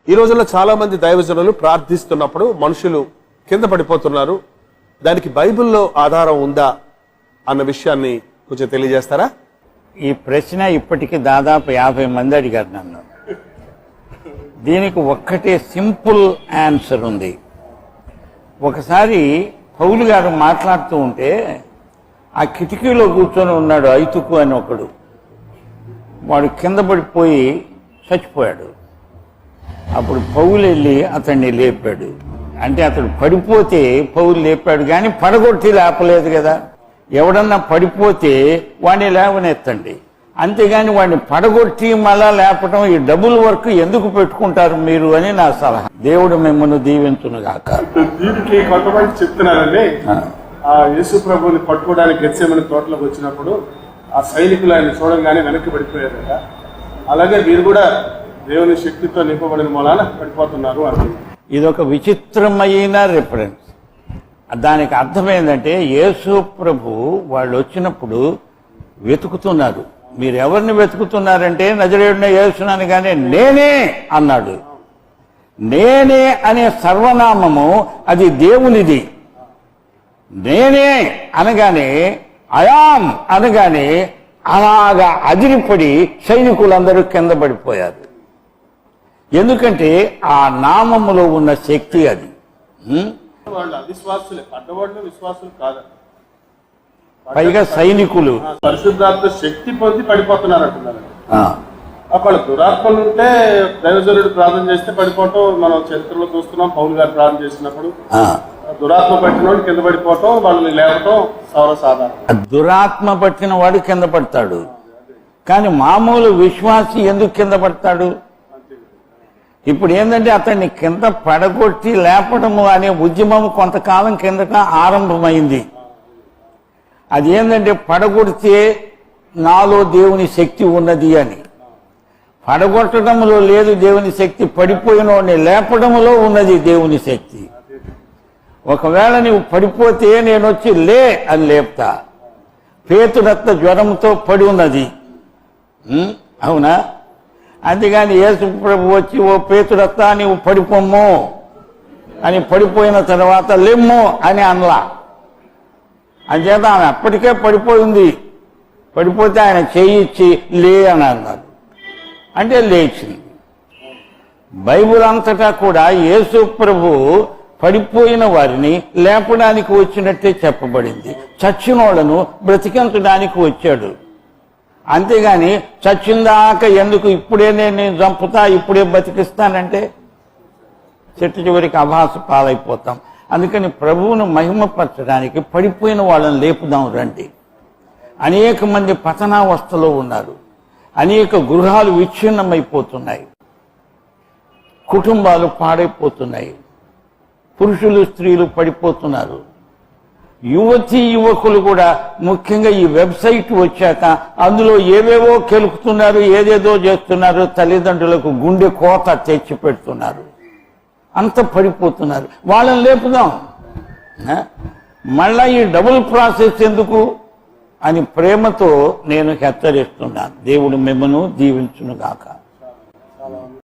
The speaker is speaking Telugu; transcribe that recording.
ఈ రోజుల్లో చాలా మంది దైవజనులు ప్రార్థిస్తున్నప్పుడు మనుషులు కింద పడిపోతున్నారు. దానికి బైబిల్లో ఆధారం ఉందా అన్న విషయాన్ని కొంచెం తెలియజేస్తారా? ఈ ప్రశ్న ఇప్పటికి దాదాపు 50 మంది అడిగారు నన్ను. దీనికి ఒక్కటే సింపుల్ ఆన్సర్ ఉంది. ఒకసారి పౌలు గారు మాట్లాడుతూ ఉంటే ఆ కిటికీలో కూర్చొని ఉన్నాడు ఐతుకు అని ఒకడు. వాడు కింద పడిపోయి చచ్చిపోయాడు. అప్పుడు పౌలు వెళ్ళి అతన్ని లేపాడు. అంటే అతడు పడిపోతే పౌలు లేపాడు, కానీ పడగొట్టి లేపలేదు కదా. ఎవడన్నా పడిపోతే వాడిని లేవనెత్తండి, అంతేగాని వాడిని పడగొట్టి మళ్ళా లేపటం, ఈ డబుల్ వర్క్ ఎందుకు పెట్టుకుంటారు మీరు అని నా సలహా. దేవుడు మిమ్మల్ని దీవించునుగాక. దీనికి కొంతమంది చెప్తున్నారండి, ఆ యేసు ప్రభుని పట్టుకోవడానికి గెత్సేమని తోటలోకి వచ్చినప్పుడు ఆ సైనికులు ఆయన చూడంగానే వెనక్కి పడిపోయారు కదా, అలాగే వీరు కూడా దేవుని శక్తితో నింపబడిన మూలాన పడిపోతున్నారు అంటున్నారు. ఇదొక విచిత్రమైన రిఫరెన్స్. దానికి అర్థం ఏంటంటే యేసు ప్రభు వాళ్ళు వచ్చినప్పుడు వెతుకుతున్నారు. మీరు ఎవరిని వెతుకుతున్నారంటే నజరేయుడైన యేసునని, కానీ నేనే అన్నాడు. నేనే అనే సర్వనామము అది దేవునిది. నేనే అనగానే, అయామ్ అనగానే అలాగా అదిరిపడి సైనికులందరూ కింద పడిపోయారు. ఎందుకంటే ఆ నామములో ఉన్న శక్తి అది. వాళ్ళు అవిశ్వాసులే, పడ్డవాళ్ళు విశ్వాసులు కాదు, పైగా సైనికులు పరిశుద్ధాత్మ శక్తి పొంది పడిపోతున్నారు అంటున్నారు. అక్కడ దురాత్మలు ఉంటే దైవజనుడు ప్రార్థన చేస్తే పడిపోవటం మనం చరిత్రలో చూస్తున్నాం. పౌలు గారు ప్రార్థన చేసినప్పుడు దురాత్మ పట్టిన వాడు కింద పడిపోవటం, వాళ్ళని లేవటం సర్వసాధారణం. దురాత్మ పట్టిన వాడు కింద పడతాడు, కానీ మామూలు విశ్వాసి ఎందుకు కింద పడతాడు? ఇప్పుడు ఏంటంటే అతన్ని కింద పడగొట్టి లేపడము అనే ఉద్యమం కొంతకాలం కిందట ఆరంభమైంది. అది ఏంటంటే పడగొడితే నాలో దేవుని శక్తి ఉన్నది అని. పడగొట్టడంలో లేదు దేవుని శక్తి, పడిపోయిన వాడిని లేపడంలో ఉన్నది దేవుని శక్తి. ఒకవేళ నీవు పడిపోతే నేను వచ్చి లే అని లేపుతా. పేతురత్త జ్వరంతో పడి ఉన్నది, అవునా? అంతేగాని యేసు ప్రభు వచ్చి ఓ పేతురత్త నీవు పడిపోమ్ము అని పడిపోయిన తర్వాత లెమ్ము అని అనలా. అంచేత ఆమె అప్పటికే పడిపోయింది. పడిపోతే ఆయన చేయిచ్చి లే అని అన్నాడు, అంటే లేచింది. బైబిల్ అంతటా కూడా యేసు ప్రభు పడిపోయిన వారిని లేపడానికి వచ్చినట్టే చెప్పబడింది. చచ్చినోళ్లను బ్రతికించడానికి వచ్చాడు. అంతేగాని చచ్చిందాక ఎందుకు ఇప్పుడే నేను చంపుతా ఇప్పుడే బతికిస్తానంటే చెట్టు చివరికి అభాస పాలైపోతాం. అందుకని ప్రభువును మహిమపరచడానికి పడిపోయిన వాళ్ళని లేపుదాం రండి. అనేక మంది పతనావస్థలో ఉన్నారు. అనేక గృహాలు విచ్ఛిన్నమైపోతున్నాయి, కుటుంబాలు పాడైపోతున్నాయి, పురుషులు స్త్రీలు పడిపోతున్నారు. యువతీ యువకులు కూడా ముఖ్యంగా ఈ వెబ్సైట్ వచ్చాక అందులో ఏవేవో కెలుకుతున్నారు, ఏదేదో చేస్తున్నారు, తల్లిదండ్రులకు గుండె కోత తెచ్చి పెడుతున్నారు, అంత పడిపోతున్నారు. వాళ్ళని లేపుదాం. మళ్ళా ఈ డబుల్ ప్రాసెస్ ఎందుకు అని ప్రేమతో నేను హెచ్చరిస్తున్నాను. దేవుడు మిమ్మను దీవించునుగాక.